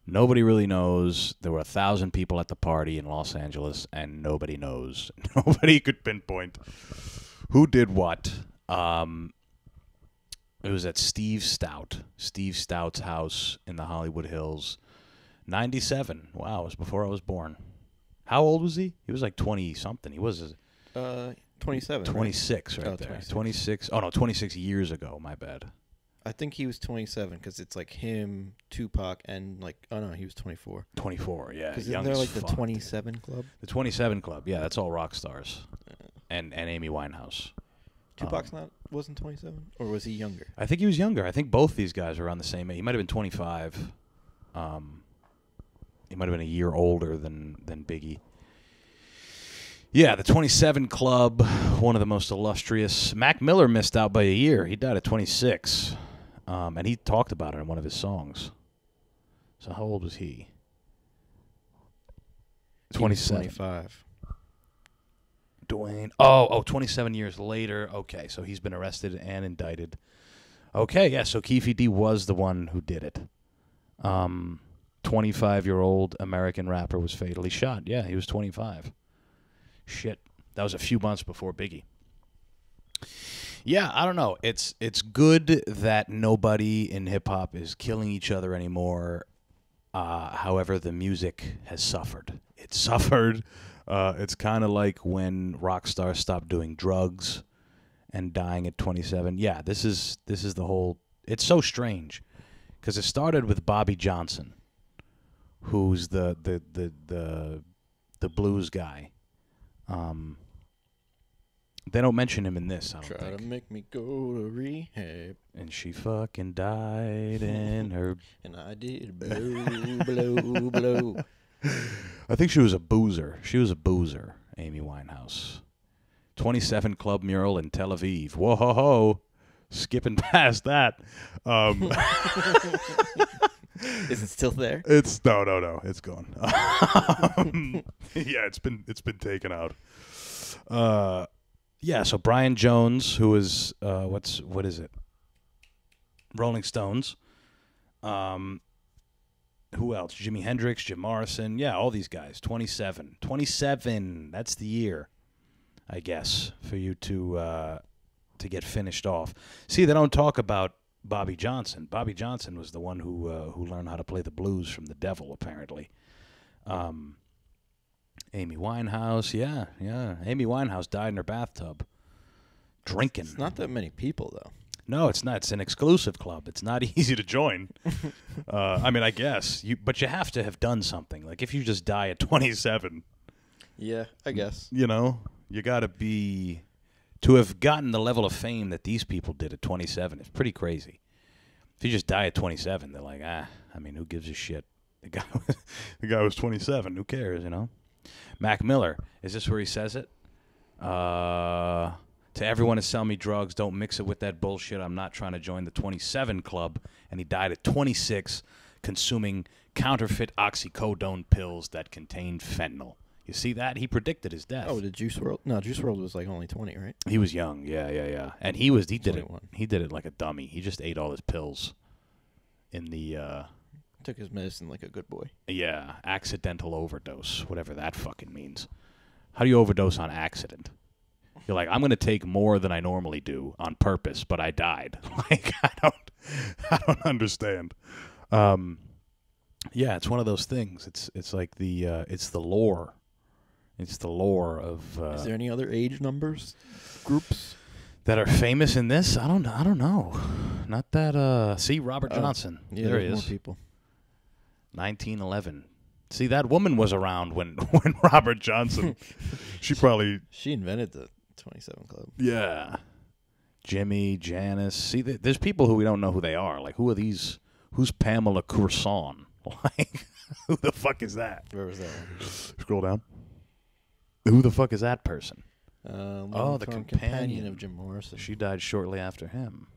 Nobody really knows. There were 1,000 people at the party in Los Angeles, and nobody knows. Nobody could pinpoint who did what. It was at Steve Stout's house in the Hollywood Hills. 97. Wow, it was before I was born. How old was he? He was like 20-something. He was... 27. 26 right there. 26. Oh, no, 26 years ago. My bad. I think he was 27 because it's like him, Tupac, and like... Oh, no, he was 24. 24, yeah. Because isn't there like the 27 Club? The 27 Club, yeah. That's all rock stars. And Amy Winehouse. Tupac's wasn't 27? Or was he younger? I think he was younger. I think both these guys were around the same age. He might have been 25. He might have been a year older than Biggie. Yeah, the 27 Club, one of the most illustrious. Mac Miller missed out by a year. He died at 26. And he talked about it in one of his songs. So how old was he? 27. 25. Dwayne. 27 years later. Okay, so he's been arrested and indicted. Okay, yeah, so Keefe D was the one who did it. 25-year-old American rapper was fatally shot. Yeah, he was 25. Shit. That was a few months before Biggie. Yeah, I don't know. It's good that nobody in hip-hop is killing each other anymore. However, the music has suffered. It suffered. It's kind of like when rock stars stopped doing drugs and dying at 27. Yeah, this is the whole... It's so strange because it started with Bobby Johnson, who's the blues guy. They don't mention him in this, I don't think. Try to make me go to rehab. And she fucking died in her... And I did blow, blow, blow. I think she was a boozer. Amy Winehouse. 27 Club mural in Tel Aviv. Whoa-ho-ho. Skipping past that. Is it still there? It's no. It's gone. Yeah, it's been taken out. Yeah, so Brian Jones, who is what is it? Rolling Stones. Who else? Jimi Hendrix, Jim Morrison. Yeah, all these guys. 27. 27. That's the year, I guess, for you to get finished off. See, they don't talk about Bobby Johnson. Bobby Johnson was the one who learned how to play the blues from the devil, apparently. Amy Winehouse, yeah. Amy Winehouse died in her bathtub, drinking. It's not that many people, though. No, it's not. It's an exclusive club. It's not easy to join. I mean, I guess. But you have to have done something. Like, if you just die at 27. Yeah, I guess. You know, you got to be... To have gotten the level of fame that these people did at 27 is pretty crazy. If you just die at 27, they're like, I mean, who gives a shit? The guy was 27. Who cares, you know? Mac Miller, is this where he says it? To everyone who sell me drugs, don't mix it with that bullshit. I'm not trying to join the 27 club. And he died at 26, consuming counterfeit oxycodone pills that contained fentanyl. You see that? He predicted his death. Oh, did Juice WRLD? No, Juice WRLD was like only 20, right? He was young, yeah. And he did it like a dummy. He just ate all his pills in the... Took his medicine like a good boy. Yeah, accidental overdose, whatever that fucking means. How do you overdose on accident? You're like, I'm going to take more than I normally do on purpose, but I died. Like, I don't understand. Yeah, it's one of those things. It's like it's the lore. It's the lore of. Is there any other age numbers, groups that are famous in this? I don't know. Not that. See, Robert Johnson. Yeah, there he is. More people. 1911. See, that woman was around when Robert Johnson. She invented the 27 Club. Yeah. Jimmy, Janice. See, there's people who we don't know who they are. Like, who are these? Who's Pamela Courson? Like, who the fuck is that? Where was that one? Scroll down. Who the fuck is that person? The companion of Jim Morrison. She died shortly after him.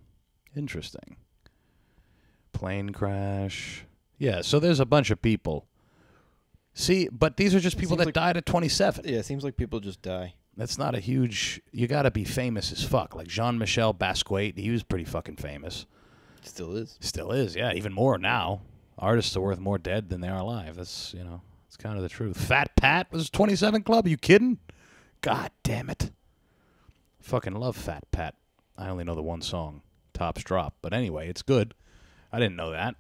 Interesting. Plane crash. Yeah, so there's a bunch of people. See, but these are just people that died at 27. Yeah, it seems like people just die. That's not a huge... You got to be famous as fuck. Like Jean-Michel Basquiat, he was pretty fucking famous. Still is. Still is, yeah. Even more now. Artists are worth more dead than they are alive. That's, it's kind of the truth. Fat Pat was 27 Club? Are you kidding? God damn it. Fucking love Fat Pat. I only know the one song, Tops Drop. But anyway, it's good. I didn't know that.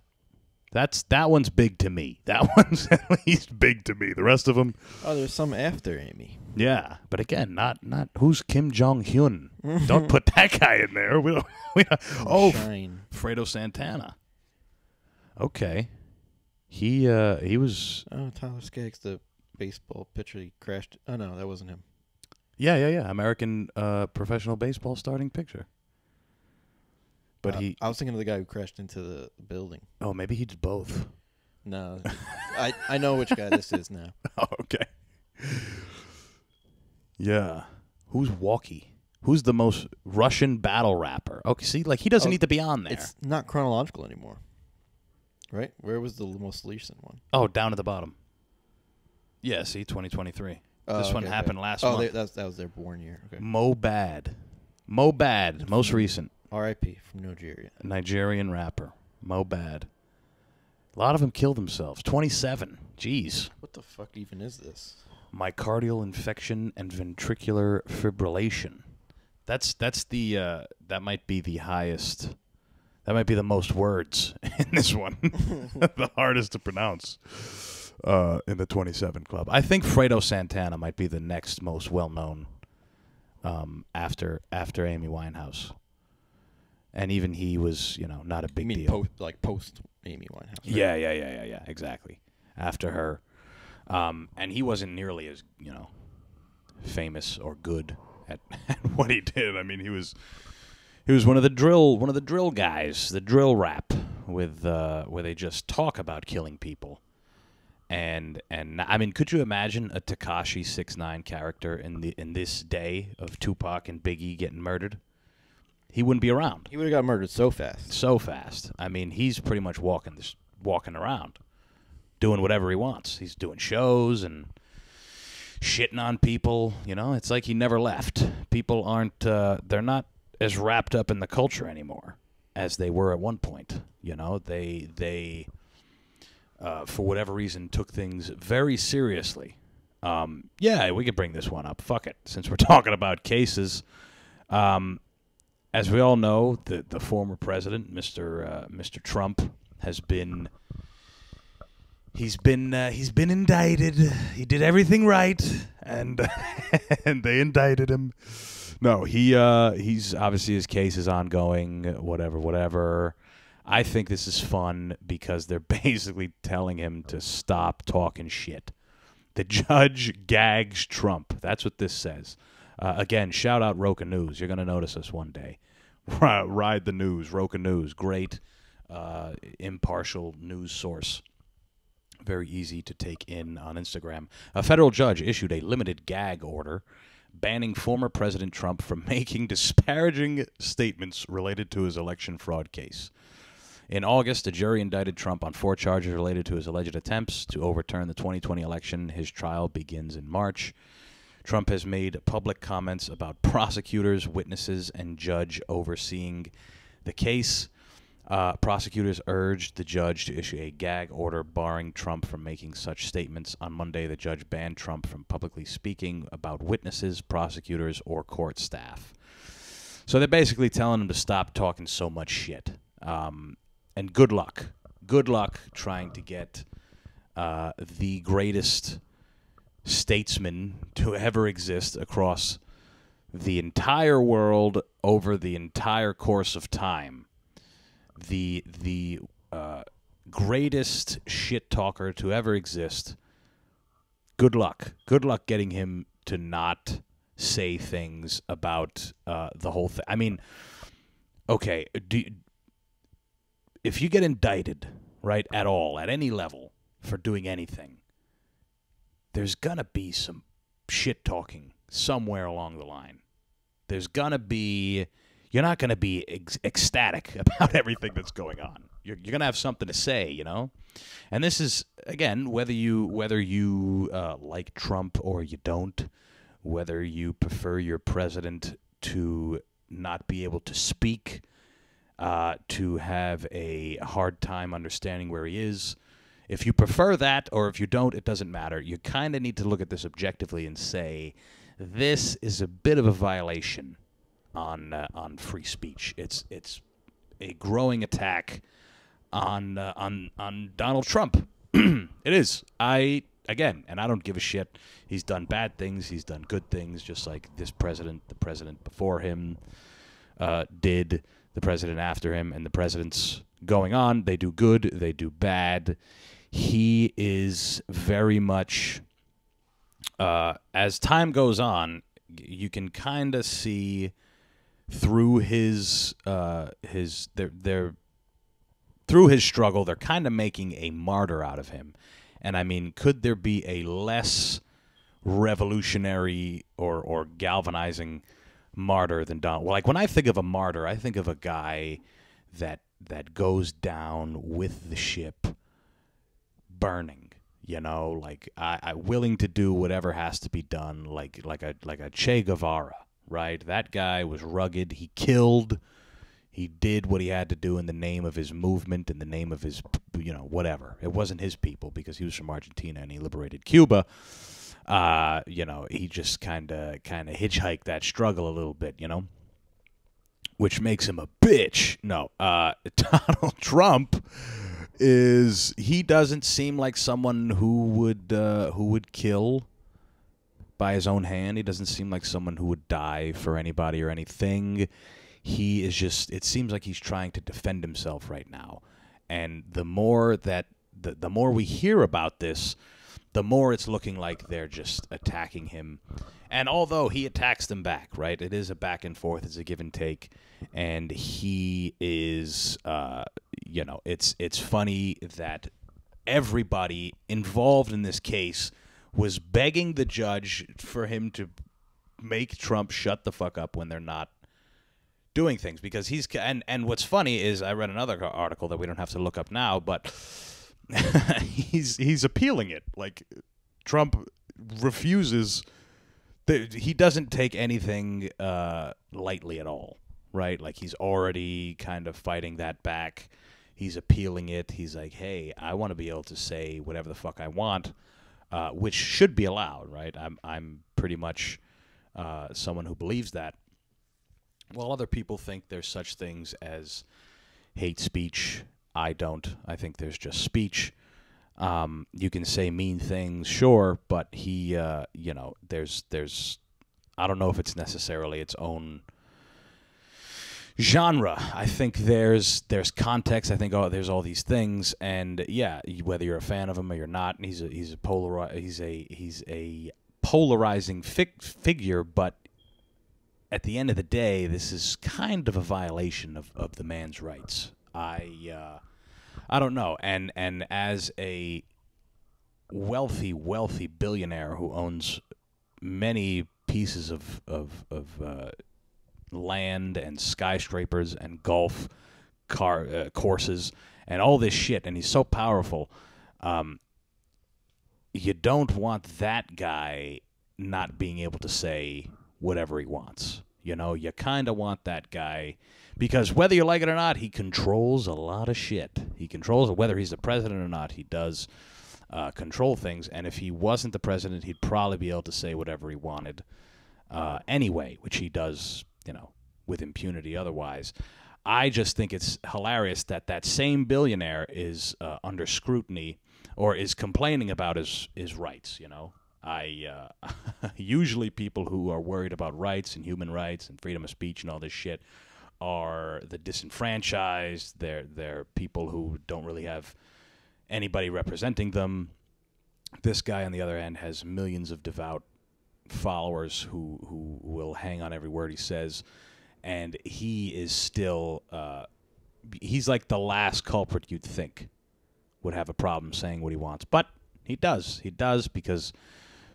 That one's big to me. That one's at least big to me. The rest of them... Oh, there's some after Amy. Yeah, but again, not who's Kim Jong-hyun? Don't put that guy in there. We don't Shine. Fredo Santana. Okay. He was... Oh, Tyler Skaggs, the baseball pitcher, he crashed. Oh, no, that wasn't him. Yeah. American professional baseball starting pitcher. But I was thinking of the guy who crashed into the building. Oh, maybe he did both. No. I know which guy this is now. Oh, okay. Yeah. Who's Walkie? Who's the most Russian battle rapper? Okay, see, like, he doesn't need to be on there. It's not chronological anymore. Right? Where was the most recent one? Oh, down at the bottom. Yeah, see, 2023. This one happened last month. That was their born year. Okay. Mo Bad, most recent. R.I.P. from Nigeria. Nigerian rapper. Mo Bad. A lot of them killed themselves. 27. Jeez. What the fuck even is this? Myocardial infarction and ventricular fibrillation. That's the that might be the highest. That might be the most words in this one. The hardest to pronounce in the 27 Club. I think Fredo Santana might be the next most well-known after Amy Winehouse. And even he was, not a big deal. Post Amy Winehouse. Right? Yeah, exactly. After her. And he wasn't nearly as, famous or good at what he did. I mean, he was one of the drill guys, the drill rap with where they just talk about killing people. And I mean, could you imagine a Tekashi 6ix9ine character in this day of Tupac and Biggie getting murdered? He wouldn't be around. He would have got murdered so fast. So fast. I mean, he's pretty much walking around, doing whatever he wants. He's doing shows and shitting on people. It's like he never left. People aren't. They're not as wrapped up in the culture anymore as they were at one point. They for whatever reason took things very seriously. Yeah, we could bring this one up. Fuck it, since we're talking about cases. as we all know, the former president, Mr. Trump, has been. He's been indicted. He did everything right, and and they indicted him. No, he's obviously his case is ongoing. Whatever. I think this is fun because they're basically telling him to stop talking shit. The judge gags Trump. That's what this says. Again, shout out Roca News. You're gonna notice us one day. Ride the news, Roca News. Great, impartial news source. Very easy to take in on Instagram. A federal judge issued a limited gag order banning former President Trump from making disparaging statements related to his election fraud case. In August, a jury indicted Trump on 4 charges related to his alleged attempts to overturn the 2020 election. His trial begins in March. Trump has made public comments about prosecutors, witnesses, and judge overseeing the case. Prosecutors urged the judge to issue a gag order barring Trump from making such statements. On Monday, the judge banned Trump from publicly speaking about witnesses, prosecutors, or court staff. So they're basically telling him to stop talking so much shit. And good luck. Good luck trying to get the greatest statesman to ever exist across the entire world over the entire course of time. The greatest shit talker to ever exist. Good luck. Good luck getting him to not say things about the whole thing. I mean, okay, if you get indicted, right, at all, at any level, for doing anything, there's gonna be some shit talking somewhere along the line. There's gonna be. You're not going to be ecstatic about everything that's going on. You're going to have something to say, you know? And this is, again, whether you like Trump or you don't, whether you prefer your president to not be able to speak, to have a hard time understanding where he is. If you prefer that or if you don't, it doesn't matter. You kind of need to look at this objectively and say, this is a bit of a violation on free speech. It's a growing attack on Donald Trump. It is. And I don't give a shit. He's done bad things. He's done good things, just like this president, the president before him did, the president after him, and the presidents going on. They do good. They do bad. He is very much, as time goes on, you can kind of see through his struggle, they're kind of making a martyr out of him. And I mean, could there be a less revolutionary or galvanizing martyr than Donald? Well, like when I think of a martyr, I think of a guy that goes down with the ship burning. You know, like I willing to do whatever has to be done, like a Che Guevara. Right, that guy was rugged. He killed. He did what he had to do in the name of his movement, in the name of his, whatever. It wasn't his people because he was from Argentina and he liberated Cuba. He just kind of hitchhiked that struggle a little bit, which makes him a bitch. No, Donald Trump he doesn't seem like someone who would kill by his own hand. He doesn't seem like someone who would die for anybody or anything. He is just, it seems like he's trying to defend himself right now. And the more that, the more we hear about this, the more it's looking like they're just attacking him. And although he attacks them back, right, it is a back and forth, it's a give and take. And he is, it's funny that everybody involved in this case was begging the judge for him to make Trump shut the fuck up when they're not doing things, because and what's funny is I read another article that we don't have to look up now, but he's appealing it. Like Trump refuses. He doesn't take anything lightly at all, right? Like he's already kind of fighting that back. He's appealing it. He's like, hey, I want to be able to say whatever the fuck I want. Which should be allowed, right? I'm pretty much someone who believes that. Well, other people think there's such things as hate speech. I don't. I think there's just speech. You can say mean things, sure, but he, you know, there's. I don't know if it's necessarily its own genre. I think there's context. I think there's all these things, and yeah, whether you're a fan of him or you're not, he's a polarizing figure, but at the end of the day, this is kind of a violation of the man's rights. I don't know. And as a wealthy billionaire who owns many pieces of land and skyscrapers and golf courses and all this shit, and he's so powerful, you don't want that guy not being able to say whatever he wants. You know, you kind of want that guy, because whether you like it or not, he controls a lot of shit. He controls, whether he's the president or not, he does control things. And if he wasn't the president, he'd probably be able to say whatever he wanted anyway, which he does, you know, with impunity otherwise. I just think it's hilarious that that same billionaire is under scrutiny or is complaining about his rights, you know. Usually people who are worried about rights and human rights and freedom of speech and all this shit are the disenfranchised. They're people who don't really have anybody representing them. This guy, on the other hand, has millions of devout followers who will hang on every word he says, and he is still he's like the last culprit you'd think would have a problem saying what he wants, but he does because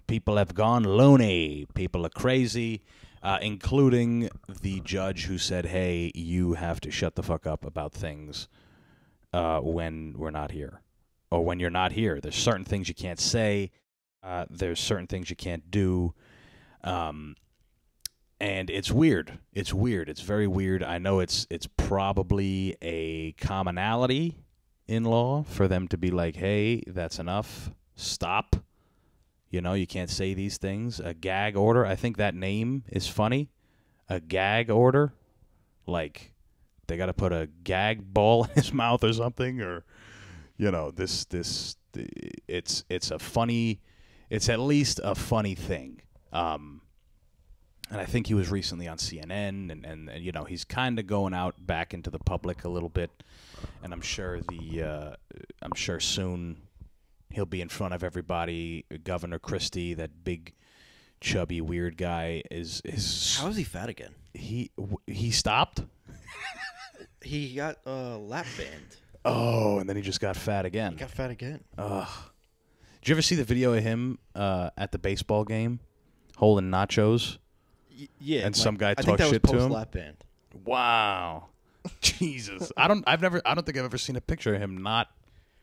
people have gone loony. People are crazy, including the judge who said, hey, you have to shut the fuck up about things when we're not here. Or when you're not here. There's certain things you can't say. There's certain things you can't do. And it's weird. It's weird. It's very weird. I know it's probably a commonality in law for them to be like, hey, that's enough. Stop. You know, you can't say these things. A gag order. I think that name is funny. A gag order. Like, they got to put a gag ball in his mouth or something. Or, you know, it's a funny, it's at least a funny thing. And I think he was recently on CNN, and you know, he's kind of going out back into the public a little bit. And I'm sure soon he'll be in front of everybody. Governor Christie, that big, chubby, weird guy, is. How is he fat again? He stopped. He got lap band. Oh, and then he just got fat again. He got fat again. Ugh. Did you ever see the video of him at the baseball game holding nachos? Yeah. And some guy talked shit to him. Lap band. Wow. Jesus. I don't think I've ever seen a picture of him not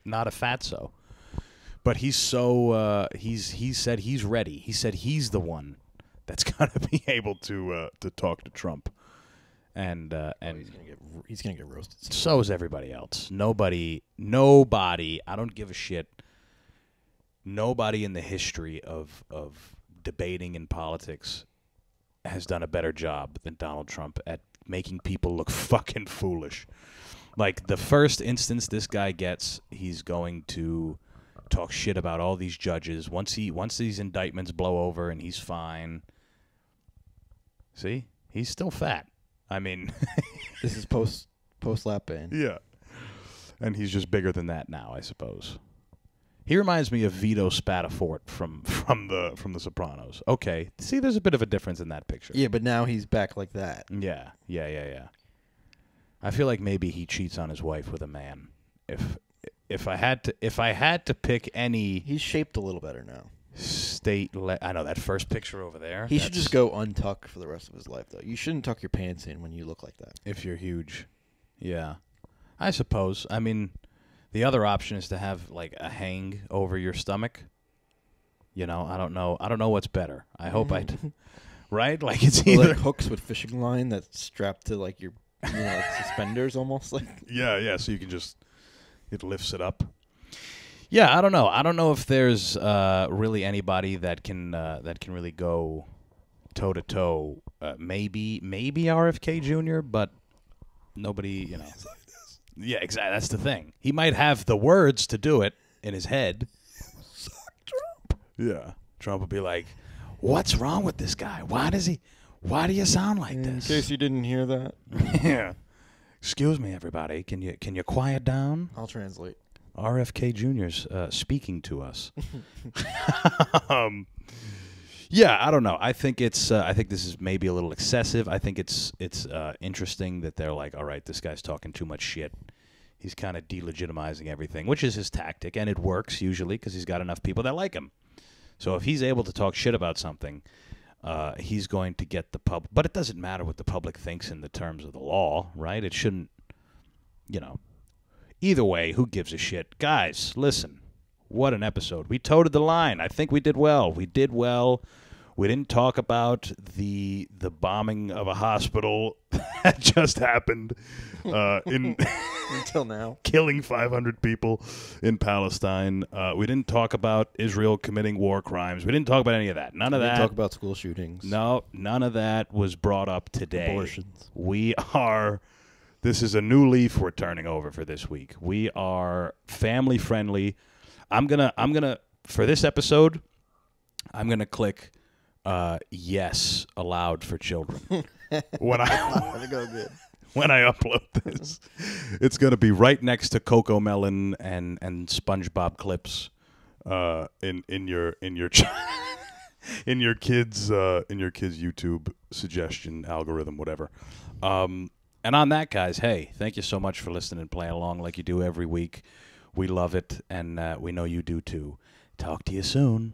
a fatso. But he's so he said he's ready. He said he's the one that's gonna be able to talk to Trump. And he's gonna get roasted. So is everybody else. Nobody. I don't give a shit. Nobody in the history of debating in politics has done a better job than Donald Trump at making people look fucking foolish. Like, the first instance this guy gets, he's going to talk shit about all these judges. Once these indictments blow over and he's fine. See? He's still fat. I mean, this is post lap band. Yeah. And he's just bigger than that now, I suppose. He reminds me of Vito Spatafort from the Sopranos. Okay. See, there's a bit of a difference in that picture. Yeah, but now he's back like that. Yeah. I feel like maybe he cheats on his wife with a man. If I had to pick any, he's shaped a little better now. I know that first picture over there. He should just go untuck for the rest of his life, though. You shouldn't tuck your pants in when you look like that. If you're huge. Yeah. I suppose. I mean, the other option is to have like a hang over your stomach. You know, I don't know what's better. I hope right? Like, it's either like hooks with fishing line that's strapped to like your like suspenders almost like. Yeah, so you can just, it lifts it up. Yeah, I don't know. I don't know if there's really anybody that can really go toe to toe. Maybe RFK Jr., but nobody, you know. Yeah, exactly. That's the thing. He might have the words to do it in his head. Suck Trump. Yeah. Trump would be like, "What's wrong with this guy? Why do you sound like this?" In case you didn't hear that. Yeah. Excuse me, everybody. Can you quiet down? I'll translate. RFK Jr.'s speaking to us. Yeah, I don't know. I think this is maybe a little excessive. I think it's interesting that they're like, all right, this guy's talking too much shit. He's kind of delegitimizing everything, which is his tactic, and it works usually because he's got enough people that like him. So if he's able to talk shit about something, he's going to get the public. But it doesn't matter what the public thinks in the terms of the law, right? It shouldn't, Either way, who gives a shit? Guys, listen. What an episode. We toted the line. I think we did well. We didn't talk about the bombing of a hospital that just happened until now, killing 500 people in Palestine. We didn't talk about Israel committing war crimes. We didn't talk about any of that. None of that. We didn't talk about school shootings. No, none of that was brought up today. Abortions. This is a new leaf we're turning over for this week. We are family friendly. I'm gonna for this episode, I'm gonna click yes allowed for children when I upload this. It's gonna be right next to Coco Melon and SpongeBob clips in your in your kids YouTube suggestion algorithm, whatever. And on that, guys, hey, thank you so much for listening and playing along like you do every week. We love it, and we know you do too. Talk to you soon.